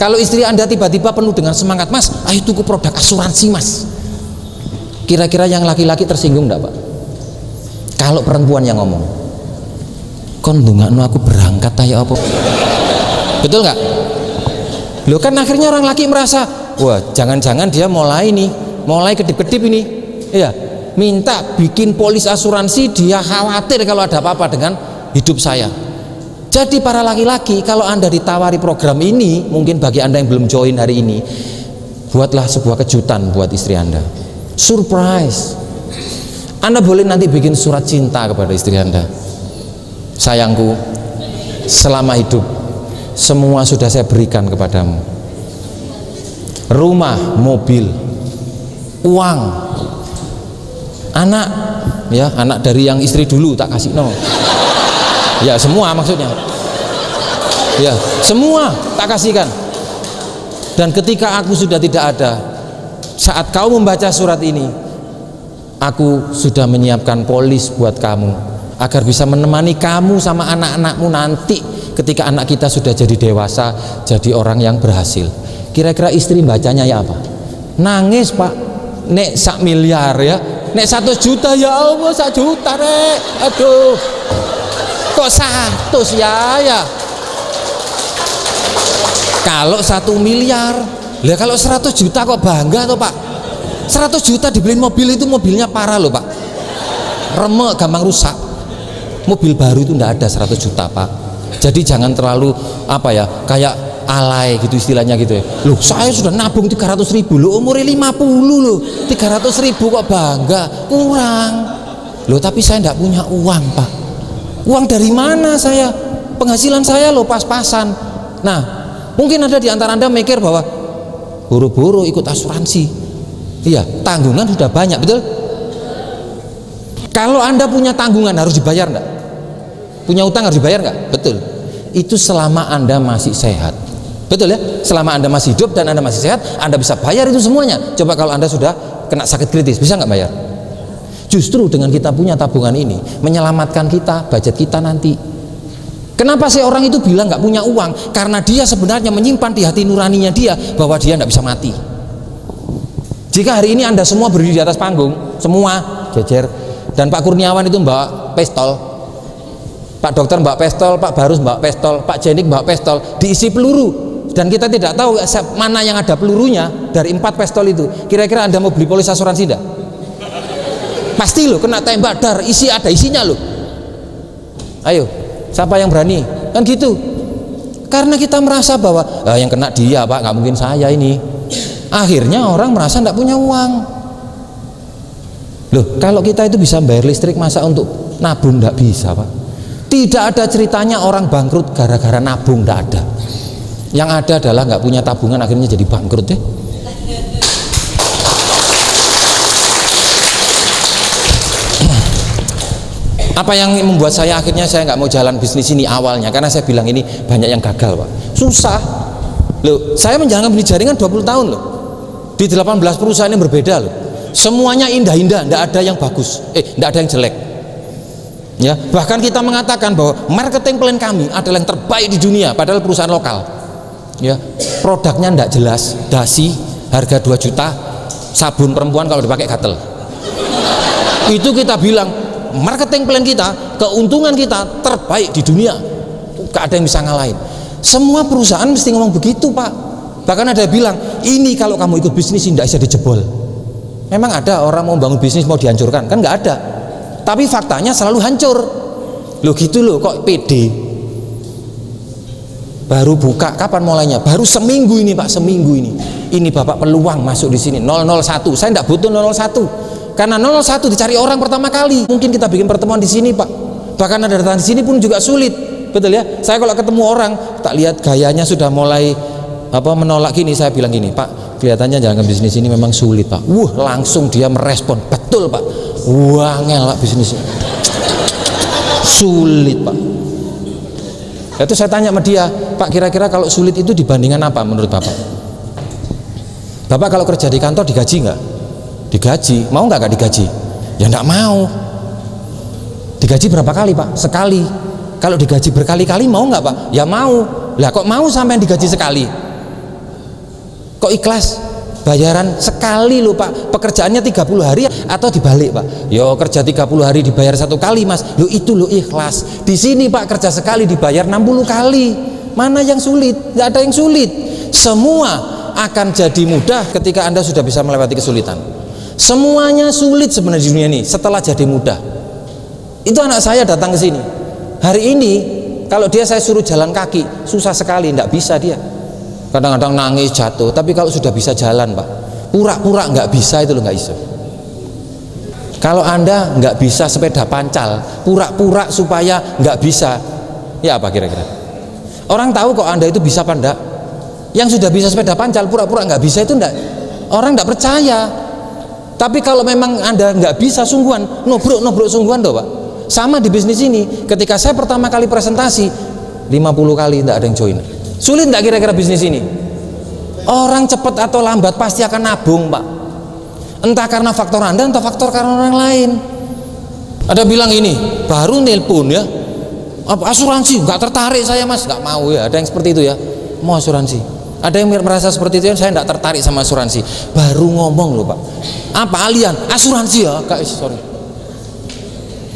Kalau istri Anda tiba-tiba penuh dengan semangat, Mas, ayo tuku produk asuransi, Mas. Kira-kira yang laki-laki tersinggung enggak, Pak? Kalau perempuan yang ngomong, kon ndongakno aku berangkat ayo apa? Betul nggak? Loh kan akhirnya orang laki merasa, wah jangan-jangan dia mulai kedip-kedip ini, iya, minta bikin polis asuransi, dia khawatir kalau ada apa-apa dengan hidup saya. Jadi para laki-laki, kalau Anda ditawari program ini, mungkin bagi Anda yang belum join hari ini, buatlah sebuah kejutan buat istri Anda, surprise. Anda boleh nanti bikin surat cinta kepada istri Anda. Sayangku, selama hidup semua sudah saya berikan kepadamu, rumah, mobil, uang, anak, ya anak dari yang istri dulu tak kasih no, ya semua maksudnya, ya semua tak kasihkan. Dan ketika aku sudah tidak ada, saat kau membaca surat ini, aku sudah menyiapkan polis buat kamu agar bisa menemani kamu sama anak-anakmu nanti ketika anak kita sudah jadi dewasa, jadi orang yang berhasil. Kira-kira istri bacanya ya apa? Nangis, Pak. Nek 1 miliar ya, nek 1 juta ya Allah, 1 juta rek. Aduh, kok 100 ya. Kalau 1 miliar, lah kalau 100 juta kok bangga toh Pak? 100 juta dibeliin mobil itu mobilnya parah loh Pak, remek, gampang rusak. Mobil baru itu enggak ada 100 juta Pak. Jadi jangan terlalu kayak alay gitu istilahnya gitu ya. Loh saya sudah nabung 300.000 loh, umurnya 50 loh, 300.000 kok bangga, kurang loh. Tapi saya enggak punya uang Pak. Uang dari mana saya? Penghasilan saya loh pas-pasan. Nah mungkin ada di antara Anda mikir bahwa buru-buru ikut asuransi, iya tanggungan sudah banyak, betul? Kalau Anda punya tanggungan harus dibayar enggak? Punya utang harus dibayar enggak? Betul. Itu selama Anda masih sehat, betul ya? Selama Anda masih hidup dan Anda masih sehat, Anda bisa bayar itu semuanya. Coba kalau Anda sudah kena sakit kritis, bisa nggak bayar? Justru dengan kita punya tabungan ini menyelamatkan kita, budget kita nanti. Kenapa sih orang itu bilang nggak punya uang? Karena dia sebenarnya menyimpan di hati nuraninya dia bahwa dia nggak bisa mati. Jika hari ini Anda semua berdiri di atas panggung, semua jejer, dan Pak Kurniawan itu bawa pistol, Pak Dokter bawa pistol, Pak Barus bawa pistol, Pak Jenik bawa pistol, diisi peluru, dan kita tidak tahu mana yang ada pelurunya dari 4 pistol itu. Kira-kira Anda mau beli polis asuransi enggak? Pasti loh, kena tembak dar, ada isinya loh. Ayo, siapa yang berani? Kan gitu. Karena kita merasa bahwa yang kena dia Pak, nggak mungkin saya ini. Akhirnya orang merasa nggak punya uang. Loh, kalau kita itu bisa bayar listrik, masa untuk nabung nggak bisa Pak? Tidak ada ceritanya orang bangkrut gara-gara nabung, tidak ada. Yang ada adalah nggak punya tabungan akhirnya jadi bangkrut ya. Apa yang membuat saya akhirnya saya nggak mau jalan bisnis ini awalnya? Karena saya bilang ini banyak yang gagal Pak. Susah. Loh, saya menjalankan bisnis jaringan 20 tahun loh. Di 18 perusahaan yang berbeda loh. Semuanya indah-indah, tidak ada yang bagus, tidak ada yang jelek. Ya, bahkan kita mengatakan bahwa marketing plan kami adalah yang terbaik di dunia, padahal perusahaan lokal. Ya, produknya tidak jelas, dasi, harga 2 juta, sabun perempuan kalau dipakai gatel. Itu kita bilang marketing plan kita, keuntungan kita terbaik di dunia, gak ada yang bisa ngalahin. Semua perusahaan mesti ngomong begitu Pak. Bahkan ada yang bilang ini kalau kamu ikut bisnis tidak bisa dijebol. Memang ada orang mau bangun bisnis mau dihancurkan? Kan nggak ada. Tapi faktanya selalu hancur. Loh gitu loh, kok pede? Baru buka, kapan mulainya? Baru seminggu ini Pak, seminggu ini. Ini Bapak peluang masuk di sini 001. Saya tidak butuh 001. Karena 01 dicari orang pertama kali. Mungkin kita bikin pertemuan di sini Pak. Bahkan ada datang di sini pun juga sulit. Betul ya? Saya kalau ketemu orang, tak lihat gayanya sudah mulai menolak gini, saya bilang gini, Pak, kelihatannya jalan bisnis ini memang sulit Pak. Langsung dia merespon, betul Pak. Ngel Pak bisnis ini. Sulit Pak. Itu saya tanya sama dia, Pak kira-kira kalau sulit itu dibandingkan apa menurut Bapak? Bapak kalau kerja di kantor digaji nggak? Digaji, mau nggak digaji? Ya nggak mau. Digaji berapa kali Pak? Sekali. Kalau digaji berkali-kali mau nggak Pak? Ya mau. Lah kok mau sampai digaji sekali? Kok ikhlas? Bayaran sekali loh Pak, pekerjaannya 30 hari atau dibalik Pak? Yo kerja 30 hari dibayar 1 kali Mas, lo itu lo ikhlas. Di sini Pak kerja sekali dibayar 60 kali. Mana yang sulit? Tidak ada yang sulit. Semua akan jadi mudah ketika Anda sudah bisa melewati kesulitan. Semuanya sulit sebenarnya di dunia ini setelah jadi mudah. Itu anak saya datang ke sini hari ini, kalau dia saya suruh jalan kaki susah sekali, tidak bisa dia. Kadang-kadang nangis jatuh, tapi kalau sudah bisa jalan Pak, pura-pura nggak bisa itu loh, nggak bisa. Kalau Anda nggak bisa sepeda pancal, pura-pura supaya nggak bisa, ya apa kira-kira? Orang tahu kok Anda itu bisa apa enggak? Yang sudah bisa sepeda pancal pura-pura nggak bisa itu enggak, orang nggak percaya. Tapi kalau memang Anda nggak bisa sungguhan, nobrok sungguhan doh Pak. Sama di bisnis ini, ketika saya pertama kali presentasi 50 kali tidak ada yang join. Sulit tidak kira-kira bisnis ini? Orang cepat atau lambat pasti akan nabung Pak, entah karena faktor Anda entah faktor karena orang lain. Ada bilang ini baru nelpon ya, apa asuransi, nggak tertarik saya Mas, nggak mau ya. Ada yang seperti itu ya, mau asuransi. Ada yang merasa seperti itu, saya nggak tertarik sama asuransi. Baru ngomong loh Pak, apa alian asuransi ya Kak, sorry.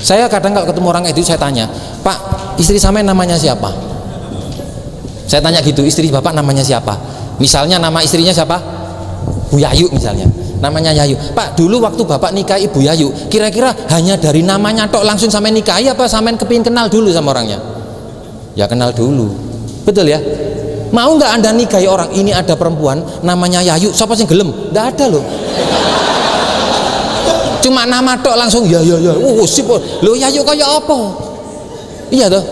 Saya kadang kalau ketemu orang itu saya tanya, Pak istri sama namanya siapa? Saya tanya gitu, istri bapak namanya siapa? Misalnya nama istrinya siapa? Bu Yayu misalnya, namanya Yayu. Pak dulu waktu bapak nikahi Ibu Yayu, kira-kira hanya dari namanya tok langsung sampai nikahi apa sampai kepingin kenal dulu sama orangnya? Ya kenal dulu, betul ya? Mau nggak Anda nikahi orang ini ada perempuan namanya Yayu, siapa sih gelem? Nggak ada loh. Cuma nama tok langsung ya. Sip lo Yayu kayak apa? Iya toh.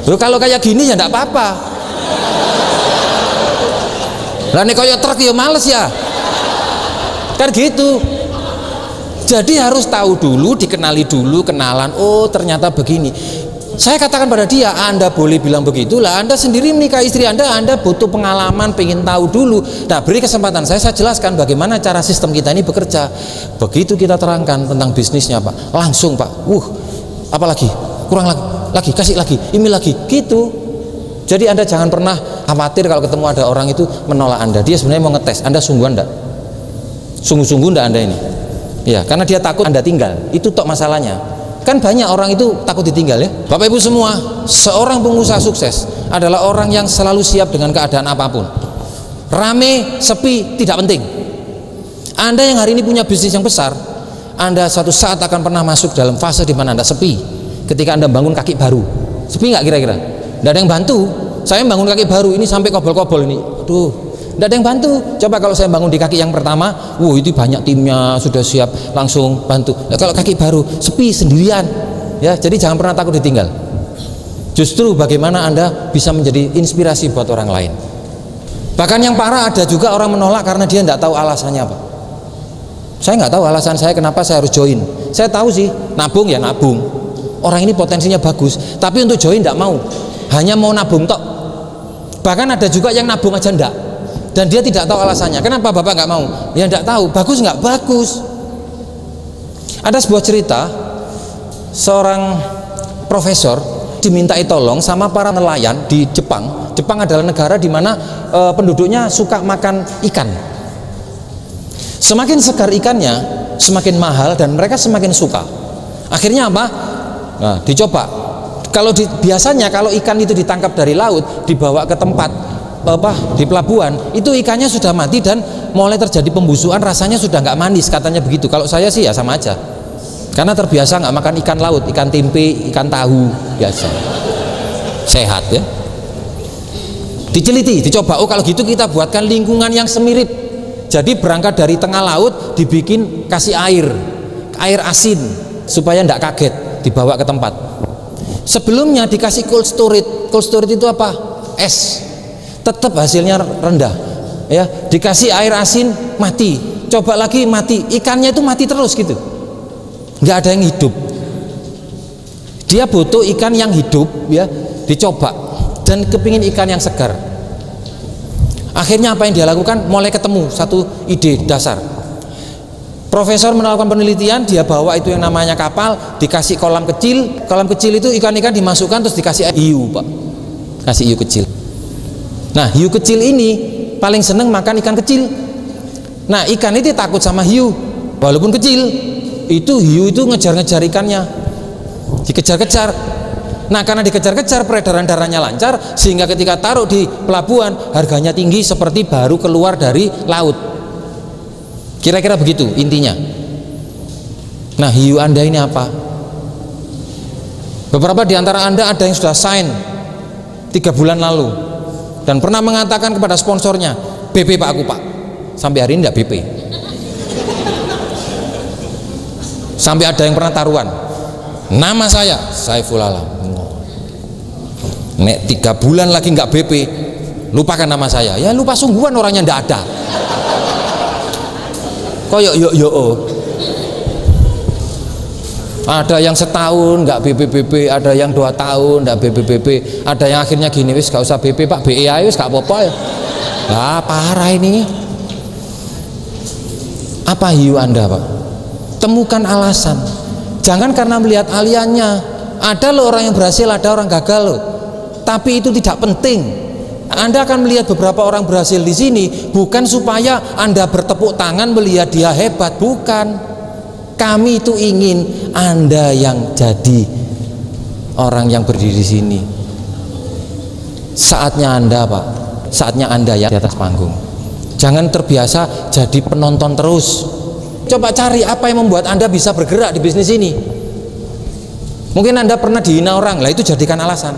Loh kalau kayak gini ya enggak apa-apa. Lah nek kayak truk ya males ya. Kan gitu. Jadi harus tahu dulu, dikenali dulu, kenalan. Oh ternyata begini. Saya katakan pada dia, Anda boleh bilang begitulah, Anda sendiri menikah istri Anda butuh pengalaman, pengen tahu dulu. Nah beri kesempatan saya jelaskan bagaimana cara sistem kita ini bekerja. Begitu kita terangkan tentang bisnisnya Pak, langsung Pak, apalagi, kurang lagi, kasih lagi, ini lagi, gitu. Jadi Anda jangan pernah khawatir kalau ketemu ada orang itu menolak Anda. Dia sebenarnya mau ngetes, Anda sungguhan enggak? Sungguh-sungguh enggak Anda ini? Ya, karena dia takut Anda tinggal, itu tok masalahnya. Kan banyak orang itu takut ditinggal ya. Bapak Ibu semua, seorang pengusaha sukses adalah orang yang selalu siap dengan keadaan apapun. Rame, sepi, tidak penting. Anda yang hari ini punya bisnis yang besar, Anda suatu saat akan pernah masuk dalam fase di mana Anda sepi. Ketika Anda bangun kaki baru, sepi nggak kira-kira? Tidak ada yang bantu. Saya bangun kaki baru ini sampai kobol-kobol ini, aduh, tidak ada yang bantu. Coba kalau saya bangun di kaki yang pertama, itu banyak timnya sudah siap langsung bantu. Nah, kalau kaki baru sepi sendirian, ya. Jadi jangan pernah takut ditinggal. Justru bagaimana Anda bisa menjadi inspirasi buat orang lain. Bahkan yang parah ada juga orang menolak karena dia tidak tahu alasannya apa. Saya nggak tahu alasan saya kenapa saya harus join. Saya tahu sih nabung ya nabung. Orang ini potensinya bagus, tapi untuk join tidak mau. Hanya mau nabung tok. Bahkan ada juga yang nabung aja enggak, dan dia tidak tahu alasannya. Kenapa Bapak nggak mau? Ya enggak tahu. Bagus nggak? Bagus. Ada sebuah cerita, seorang profesor dimintai tolong sama para nelayan di Jepang. Jepang adalah negara di mana penduduknya suka makan ikan. Semakin segar ikannya, semakin mahal dan mereka semakin suka. Akhirnya apa? Nah, dicoba. Biasanya kalau ikan itu ditangkap dari laut, dibawa ke tempat di pelabuhan, itu ikannya sudah mati dan mulai terjadi pembusukan, rasanya sudah nggak manis, katanya begitu. Kalau saya sih ya sama aja, karena terbiasa nggak makan ikan laut, ikan tempe, ikan tahu biasa, sehat ya. Diceliti, dicoba. Oh kalau gitu kita buatkan lingkungan yang semirip. Jadi berangkat dari tengah laut, dibikin kasih air asin supaya nggak kaget, dibawa ke tempat. Sebelumnya dikasih cold storage. Cold storage itu apa? Es. Tetap hasilnya rendah. Ya, dikasih air asin mati. Coba lagi mati. Ikannya itu mati terus gitu. Nggak ada yang hidup. Dia butuh ikan yang hidup ya, dicoba dan kepingin ikan yang segar. Akhirnya apa yang dia lakukan? Mulai ketemu satu ide dasar. Profesor melakukan penelitian, dia bawa itu yang namanya kapal, dikasih kolam kecil itu ikan-ikan dimasukkan terus dikasih hiu Pak, kasih hiu kecil. Nah hiu kecil ini paling seneng makan ikan kecil. Nah, ikan itu takut sama hiu, walaupun kecil. Itu hiu itu ngejar-ngejar ikannya, dikejar-kejar. Nah, karena dikejar-kejar peredaran darahnya lancar, sehingga ketika taruh di pelabuhan harganya tinggi seperti baru keluar dari laut. Kira-kira begitu intinya. Nah, hiu Anda ini apa? Beberapa di antara Anda ada yang sudah sign 3 bulan lalu dan pernah mengatakan kepada sponsornya, BP Pak aku Pak. Sampai hari ini tidak BP. Sampai ada yang pernah taruhan, nama saya Saiful Alam. Nek 3 bulan lagi nggak BP, lupakan nama saya. Ya lupa sungguhan, orangnya ndak ada. Koyok yo. Ada yang setahun nggak BP, ada yang 2 tahun nggak BP, ada yang akhirnya gini, wis gak usah BP Pak, BE aja wis gak apa-apa ya. Lah parah ini. Apa hiu Anda Pak? Temukan alasan. Jangan karena melihat aliannya. Ada loh orang yang berhasil, ada orang gagal loh. Tapi itu tidak penting. Anda akan melihat beberapa orang berhasil di sini bukan supaya Anda bertepuk tangan melihat dia hebat, bukan. Kami itu ingin Anda yang jadi orang yang berdiri di sini. Saatnya Anda Pak, saatnya Anda ya di atas panggung. Jangan terbiasa jadi penonton terus. Coba cari apa yang membuat Anda bisa bergerak di bisnis ini. Mungkin Anda pernah dihina orang, lah itu jadikan alasan.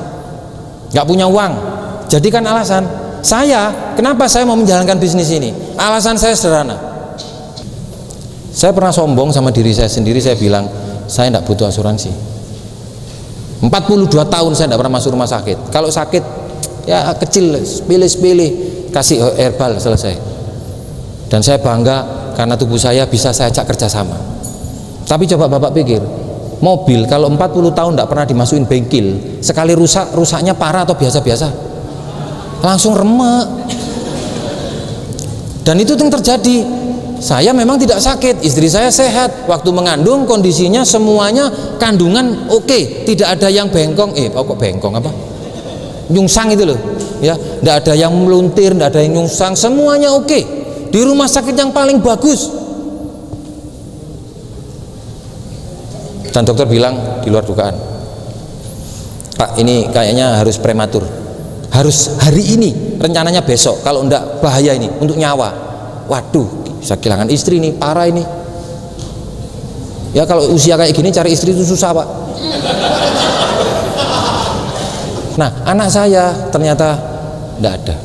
Gak punya uang, jadikan alasan. Kenapa saya mau menjalankan bisnis ini? Alasan saya sederhana. Saya pernah sombong sama diri saya sendiri, saya bilang saya tidak butuh asuransi. 42 tahun saya tidak pernah masuk rumah sakit. Kalau sakit ya kecil, sepele-sepele, kasih herbal selesai. Dan saya bangga karena tubuh saya bisa saya ajak kerjasama. Tapi coba Bapak pikir, mobil kalau 40 tahun tidak pernah dimasukin bengkel, sekali rusak, rusaknya parah atau biasa-biasa? Langsung remek. Dan itu yang terjadi. Saya memang tidak sakit, istri saya sehat, waktu mengandung kondisinya semuanya kandungan oke, tidak ada yang bengkong, kok bengkong apa? Nyungsang itu loh, ya, tidak ada yang meluntir, tidak ada yang nyungsang, semuanya oke. Di rumah sakit yang paling bagus. Dan dokter bilang di luar dugaan, Pak ini kayaknya harus prematur, harus hari ini, rencananya besok, kalau enggak bahaya ini untuk nyawa. Waduh, bisa kehilangan istri nih, parah ini. Ya kalau usia kayak gini cari istri itu susah Pak. Nah anak saya ternyata enggak ada.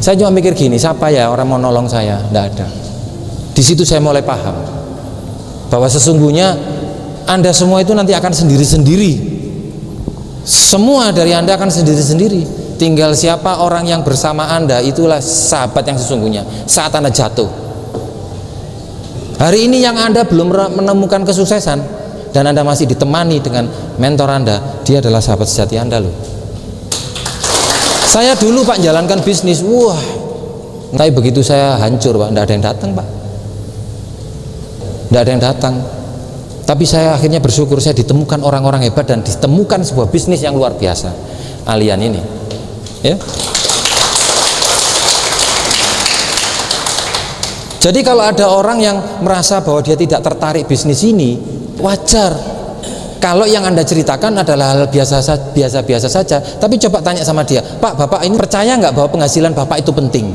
Saya cuma mikir gini, siapa ya orang mau nolong saya? Enggak ada. Di situ saya mulai paham bahwa sesungguhnya Anda semua itu nanti akan sendiri-sendiri. Semua dari Anda akan sendiri-sendiri. Tinggal siapa orang yang bersama Anda, itulah sahabat yang sesungguhnya saat Anda jatuh. Hari ini yang Anda belum menemukan kesuksesan dan Anda masih ditemani dengan mentor Anda, dia adalah sahabat sejati Anda loh. Saya dulu Pak jalankan bisnis, wah, tapi begitu saya hancur Pak, tidak ada yang datang Pak, tidak ada yang datang. Tapi saya akhirnya bersyukur saya ditemukan orang-orang hebat dan ditemukan sebuah bisnis yang luar biasa, Alian ini. Ya. Jadi kalau ada orang yang merasa bahwa dia tidak tertarik bisnis ini, wajar. Kalau yang Anda ceritakan adalah hal biasa-biasa saja, tapi coba tanya sama dia, Pak, Bapak ini percaya nggak bahwa penghasilan Bapak itu penting?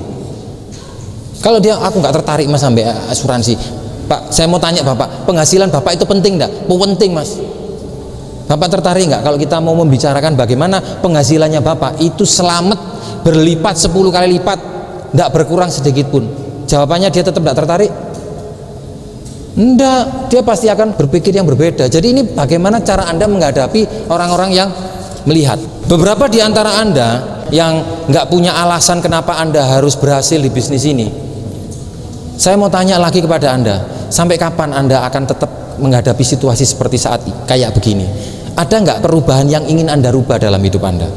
Kalau dia, aku nggak tertarik Mas sampai asuransi. Pak, saya mau tanya Bapak, penghasilan Bapak itu penting nggak? Penting Mas. Bapak tertarik nggak kalau kita mau membicarakan bagaimana penghasilannya Bapak itu selamat berlipat 10 kali lipat, tidak berkurang sedikit pun? Jawabannya dia tetap tidak tertarik? Enggak, dia pasti akan berpikir yang berbeda. Jadi ini bagaimana cara Anda menghadapi orang-orang yang melihat. Beberapa di antara Anda yang nggak punya alasan kenapa Anda harus berhasil di bisnis ini, saya mau tanya lagi kepada Anda, sampai kapan Anda akan tetap menghadapi situasi seperti saat kayak begini? Ada nggak perubahan yang ingin Anda rubah dalam hidup Anda?